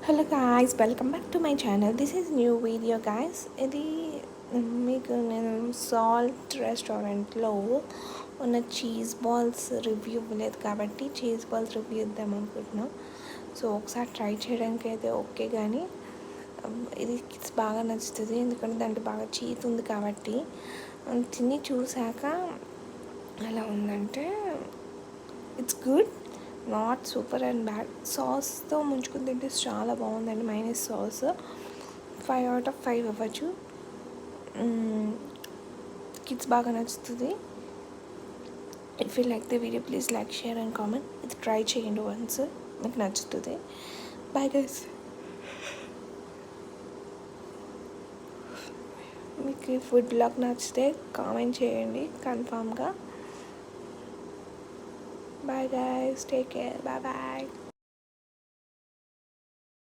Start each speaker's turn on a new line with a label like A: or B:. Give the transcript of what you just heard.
A: Hello guys, welcome back to my channel. This is new video guys. ఇది మీకు నేను salt రెస్టారెంట్లో ఉన్న చీజ్ బాల్స్ రివ్యూ ఇవ్వలేదు కాబట్టి చీజ్ బాల్స్ రివ్యూ ఇద్దాం అనుకుంటున్నాం. సో ఒకసారి ట్రై చేయడానికి అయితే ఓకే, కానీ ఇది కిడ్స్ బాగా నచ్చుతుంది ఎందుకంటే దాంట్లో బాగా చీజ్ ఉంది కాబట్టి. తిని చూసాక ఎలా ఉందంటే it's good, not super and bad. సాస్తో ముంచుకుని తింటే చాలా బాగుందండి. మైనస్ సాస్ 5/5 ఇవ్వచ్చు. కిడ్స్ బాగా నచ్చుతుంది. If you like the video please like, share and comment. ఇది ట్రై చేయండి వన్స్, మీకు నచ్చుతుంది. Bye guys. మీకు ఈ ఫుడ్ బ్లాగ్ నచ్చితే కామెంట్ చేయండి కన్ఫామ్గా. Bye guys, take care, bye bye.